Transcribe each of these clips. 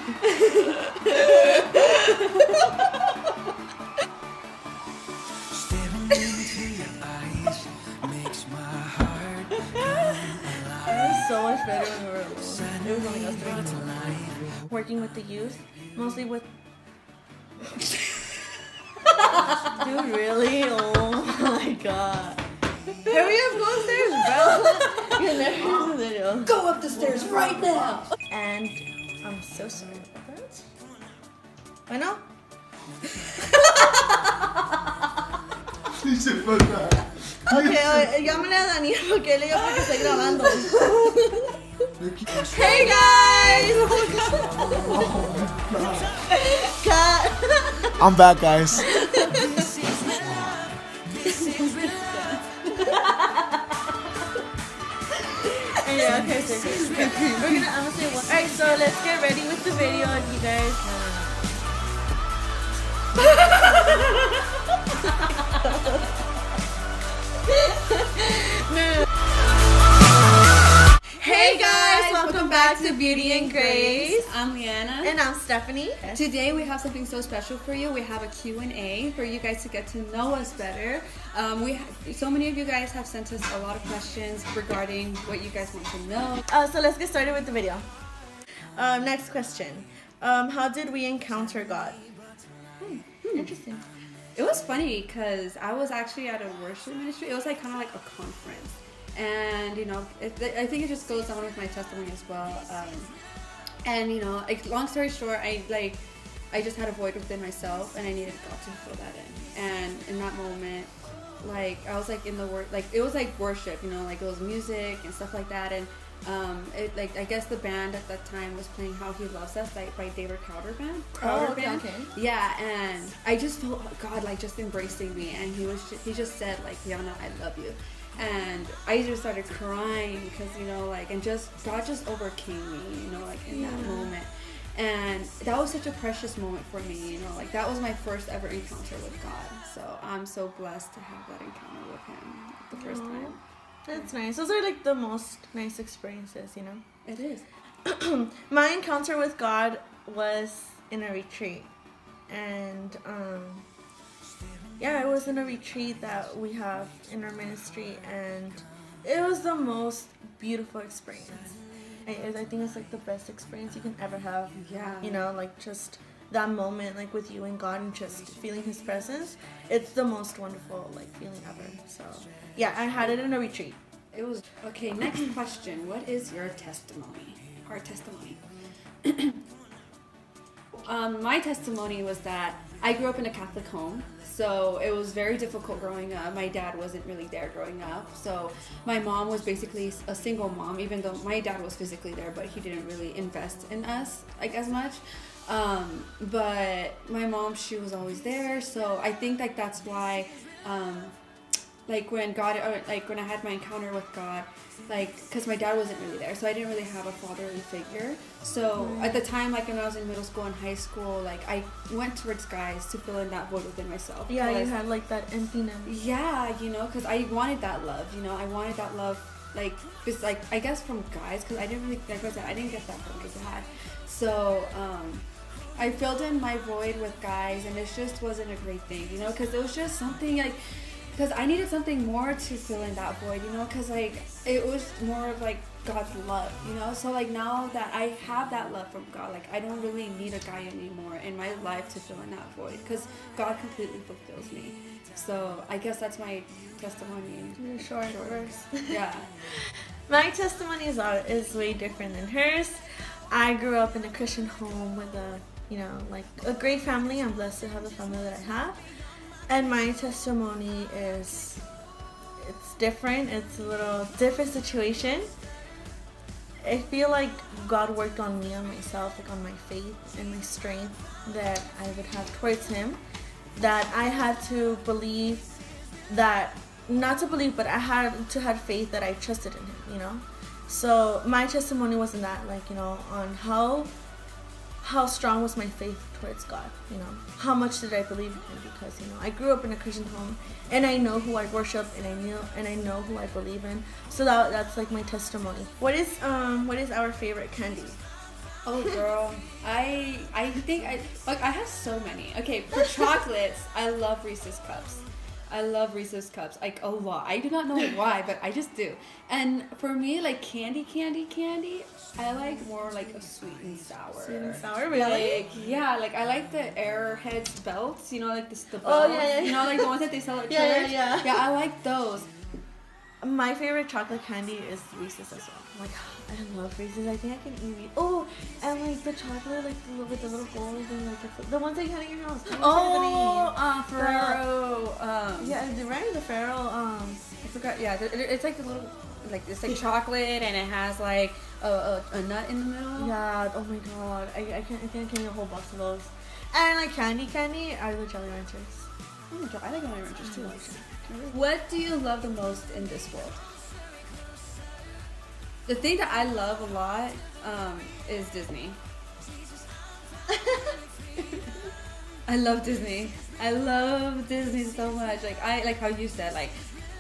Staring into your eyes makes my heart come alive. It was so much better when we were alone. It was only us three. Working with the youth, mostly with. Dude, really? Oh my god. Hurry up, go upstairs, bro. You'll never do the video. Go up the stairs right now. And I'm so sorry about that. Bueno. Okay, llámale a Daniel porque él le digo porque estoy grabando. Hey guys! Cut. I'm back, guys. Yeah, okay, so I'm gonna say one. Alright, so let's get ready with the video, you guys. No. Hey guys, welcome back to Beauty and Grace. I'm Liana. And I'm Stephanie. Today we have something so special for you. We have a Q&A for you guys to get to know us better. So many of you guys have sent us a lot of questions regarding what you guys want to know. So let's get started with the video. Next question. How did we encounter God? Interesting. It was funny because I was actually at a worship ministry. It was like kind of like a conference. And, you know, I think it just goes on with my testimony as well. And, you know, like, long story short, I just had a void within myself and I needed God to fill that in. And in that moment, like, I was like in the word, like, it was like worship, you know, like it was music and stuff like that. And I guess the band at that time was playing How He Loves Us by David Crowder Band. Okay. Yeah, and I just felt God like just embracing me, and he just said like, Liana, I love you. And I just started crying because, you know, like, and just God just overcame me, you know, like in that moment. And that was such a precious moment for me, you know, like that was my first ever encounter with God. So I'm so blessed to have that encounter with him the first time. That's nice. Those are like the most nice experiences, you know? It is. My encounter with God was in a retreat. And it was in a retreat that we have in our ministry, and it was the most beautiful experience. I think it's like the best experience you can ever have. Yeah. You know, like just that moment, like with you and God, and just feeling His presence. It's the most wonderful like feeling ever. So yeah, I had it in a retreat. It was okay. Next question: what is your testimony? Our testimony. My testimony was that I grew up in a Catholic home, so it was very difficult growing up. My dad wasn't really there growing up, so my mom was basically a single mom, even though my dad was physically there, but he didn't really invest in us like as much. But my mom, she was always there, so I think like that's why like when I had my encounter with God, like, because my dad wasn't really there, so I didn't really have a fatherly figure. So at the time, like when I was in middle school and high school, like I went towards guys to fill in that void within myself. Yeah, you had like that emptiness. Yeah, you know, because I wanted that love, you know, I wanted that love, like, it's like, I guess from guys, because I didn't really, like I said, I didn't get that from my dad. So, I filled in my void with guys, and it just wasn't a great thing, you know, because it was just something like, because I needed something more to fill in that void, you know, because like it was more of like God's love, you know. So like now that I have that love from God, like I don't really need a guy anymore in my life to fill in that void, because God completely fulfills me. So I guess that's my testimony. Short verse. Yeah. My testimony is way different than hers. I grew up in a Christian home with a great family. I'm blessed to have the family that I have. And my testimony it's different. It's a little different situation. I feel like God worked on me, on myself, like on my faith and my strength that I would have towards Him. That I had to believe that, not to believe, but I had to have faith that I trusted in Him, you know. So my testimony wasn't that, like, you know, on how strong was my faith towards God, you know, how much did I believe in Him, because, you know, I grew up in a Christian home, and I know who I worship, and I know who I believe in. So that's like my testimony. What is our favorite candy? Oh girl, I think I have so many. Okay, for chocolates, I love Reese's cups. I love Reese's cups like a lot. I do not know why, but I just do. And for me, like candy, I like more like a sweet and sour. Sweet and sour, really? Like yeah, like I like the Airheads belts. You know, like the belts. Oh, yeah. You know, like the ones that they sell at Yeah, church. yeah. Yeah, I like those. My favorite chocolate candy is Reese's as well. Like, I love Reese's. I think I can eat it. Oh, and like the chocolate, like with the little gold and like the ones that you had in your house. Ferrero. Right, the Ferrero. I forgot. Yeah, it's like the little, like it's like chocolate and it has like a nut in the middle. Yeah. Oh my god. I can't eat a whole box of those. And like candy are the Jolly Ranchers. Oh my god, I like Jolly Ranchers too. What do you love the most in this world? The thing that I love a lot is Disney. I love Disney. I love Disney so much. Like how you said, like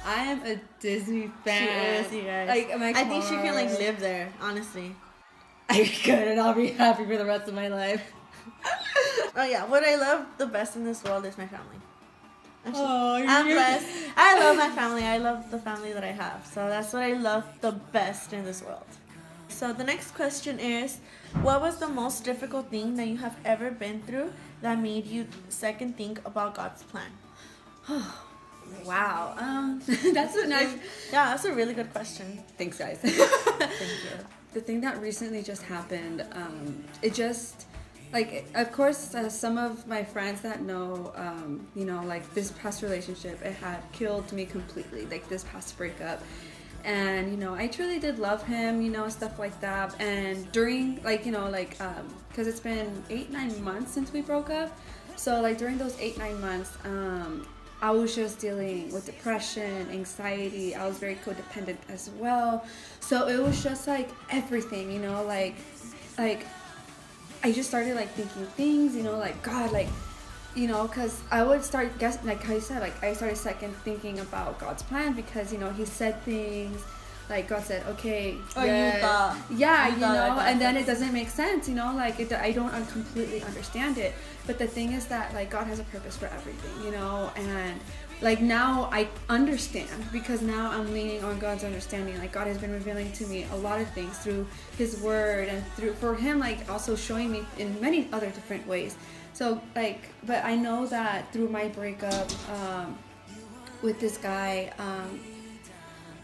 I am a Disney fan. She is, you guys. Like I think she can like live there, honestly. I could, and I'll be happy for the rest of my life. Oh yeah, what I love the best in this world is my family. Actually, Oh, I'm blessed. I love my family. I love the family that I have. So that's what I love the best in this world. So the next question is, what was the most difficult thing that you have ever been through that made you second think about God's plan? Wow. That's a nice. Yeah, that's a really good question. Thanks, guys. Thank you. The thing that recently just happened, it just, like, of course, some of my friends that know, you know, like this past relationship, it had killed me completely, like this past breakup. And, you know, I truly did love him, you know, stuff like that. And during, like, you know, like, because it's been 8-9 months since we broke up. So, like, during those 8-9 months, I was just dealing with depression, anxiety. I was very codependent as well. So it was just like everything, you know, like I just started like thinking things, you know, like God, like, you know, because I would start guessing, like I said, like I started second thinking about God's plan because, you know, he said things like God said, okay, Or you thought. yeah, You you thought know, like and then that. it doesn't make sense, you know, like I don't completely understand it. But the thing is that like God has a purpose for everything, you know, and like now I understand because now I'm leaning on God's understanding. Like God has been revealing to me a lot of things through his word and through for him, like also showing me in many other different ways. So like, but I know that through my breakup with this guy,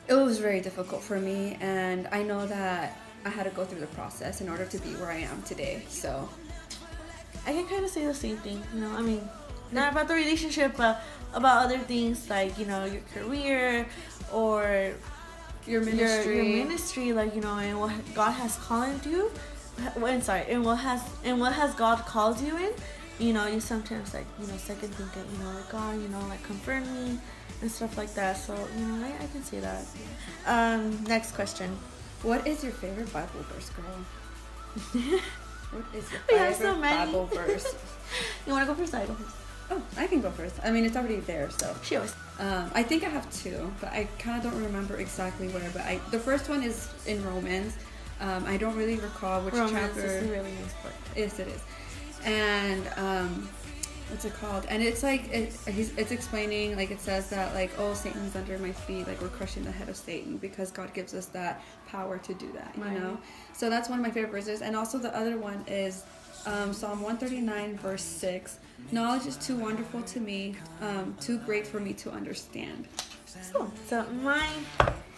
it was very difficult for me, and I know that I had to go through the process in order to be where I am today. So I can kind of say the same thing, you know, I mean, not about the relationship, but about other things like, you know, your career or your ministry, your ministry, like, you know, and what God has called you. And what has God called you in? You know, you sometimes like, you know, second think it, you know, like God, you know, like confirm me and stuff like that. So, you know, I can say that. Next question. what is your favorite Bible verse, girl? What is your We have favorite so many. Bible verse? You want to go first? I go first. Oh, I can go first. I mean, it's already there, so. She always. I think I have two, but I kind of don't remember exactly where. But the first one is in Romans. I don't really recall which Romance chapter. is a really nice book. Yes, it is. And what's it called? And it's like it's explaining, like it says that like, oh, Satan's under my feet, like we're crushing the head of Satan because God gives us that power to do that, you know. So that's one of my favorite verses. And also the other one is Psalm 139 verse 6. Knowledge is too wonderful to me, too great for me to understand. So my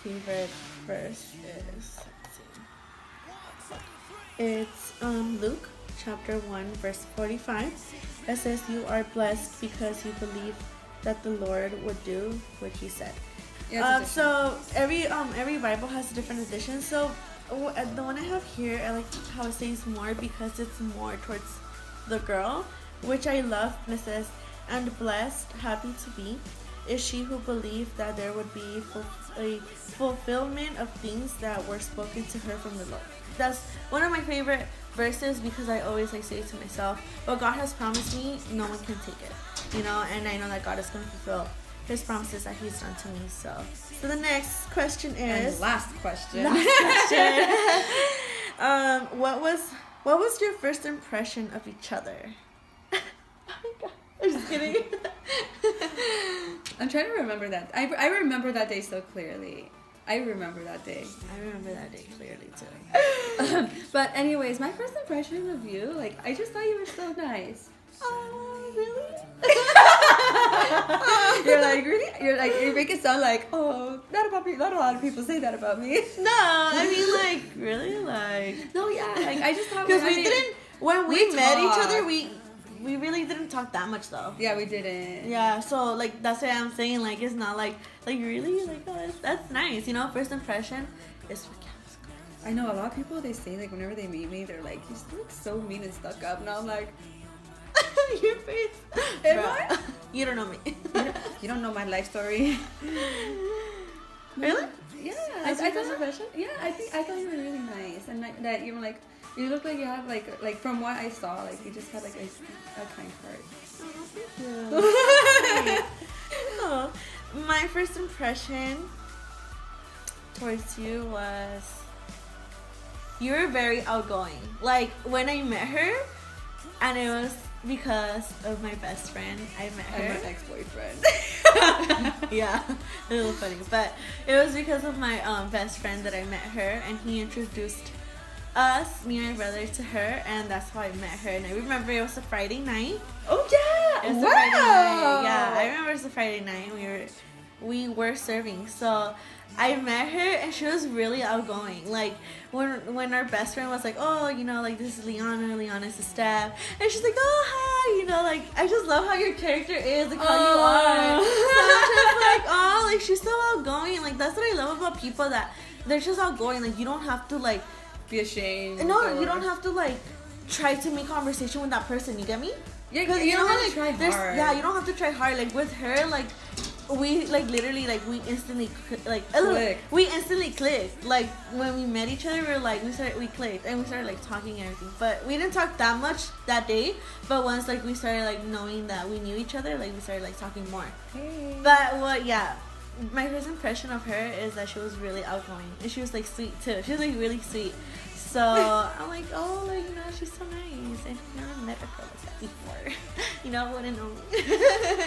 favorite verse is, it's Luke chapter 1 verse 45. It says, you are blessed because you believe that the Lord would do what he said. Yeah, So every Bible has a different edition. So the one I have here, I like how it says more because it's more towards the girl, which I love. And it says, and blessed, happy to be, is she who believed that there would be a fulfillment of things that were spoken to her from the Lord. That's one of my favorite verses because I always like say to myself, what God has promised me, no one can take it, you know, and I know that God is going to fulfill his promises that he's done to me. So the next question is, and last question. what was What was your first impression of each other? Oh my god. I'm just kidding. I'm trying to remember that. I remember that day so clearly. I remember that day. I remember that day clearly too. But anyways, my first impression of you, like, I just thought you were so nice. Oh, really? You're like, really? You make it sound like, oh, not a lot of people say that about me. No, I mean, like, really? Like, No, yeah. Like, I just thought because when we met each talked. other, we really didn't talk that much though. Yeah, we didn't. Yeah, so like that's what I'm saying. Like it's not like really like oh that's nice. You know, first impression is what counts. I know a lot of people, they say, like, whenever they meet me, they're like, you look so mean and stuck up. And I'm like, Your face. Am Bruh, I? You don't know me. you don't know my life story. Really? Yeah. That's I your first thought, impression? yeah, I thought you were really nice. And like, that you were like, you look like you have like from what I saw, like you just had like a kind heart. Oh, my first impression towards you was you were very outgoing. Like when I met her, and it was because of my best friend. I met her. And my ex-boyfriend. Yeah, a little funny, but it was because of my best friend that I met her, and he introduced us, me and my brother, to her, and that's how I met her. And I remember it was a Friday night. Oh yeah! It was Wow! a Friday night. Yeah, I remember it was a Friday night. We were serving, so I met her, and she was really outgoing. Like when our best friend was like, oh, you know, like this is Liana Steph, and she's like, oh hi, you know, like I just love how your character is, like how you are. So I'm just like, oh, like she's so outgoing. Like that's what I love about people, that they're just outgoing. Like you don't have to like Be ashamed. no, or- you don't have to like try to make conversation with that person. You get me? Yeah, Because you don't how, have to try there's- hard. Yeah, you don't have to try hard. Like with her, like we like literally like we instantly like Clicked. we instantly clicked. Like when we met each other, we clicked and we started like talking and everything. But we didn't talk that much that day. But once like we started like knowing that we knew each other, like we started like talking more. Hey. But what? Yeah, my first impression of her is that she was really outgoing, and she was like sweet too. She was like really sweet. So I'm like, oh, like, you know, she's so nice. And you know, I've met a girl like that before. You know, I wouldn't know me.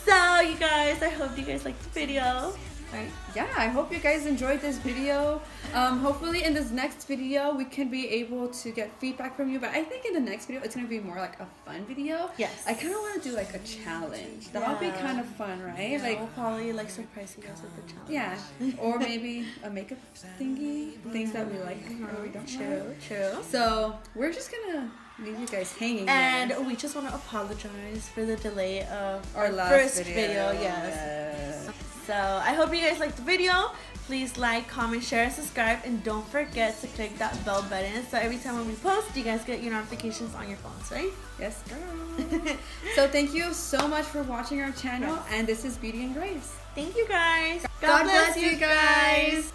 So you guys, I hope you guys liked the video. Right? Yeah, I hope you guys enjoyed this video. Hopefully in this next video we can be able to get feedback from you, but I think in the next video it's going to be more like a fun video. Yes. I kind of want to do like a challenge. That'll be Yeah. kind of fun, right? Yeah, Like, we'll probably like surprise you guys with the challenge. yeah, or maybe a makeup thingy, things that we like or we don't like. True. So we're just gonna leave you guys hanging there. And we just want to apologize for the delay of our last first video. Yes. Yes. So I hope you guys liked the video. Please like, comment, share, and subscribe, and don't forget to click that bell button so every time when we post, you guys get your notifications on your phones, right? Yes, girl. So thank you so much for watching our channel, Yes. and this is Beauty and Grace. Thank you guys. God bless you guys.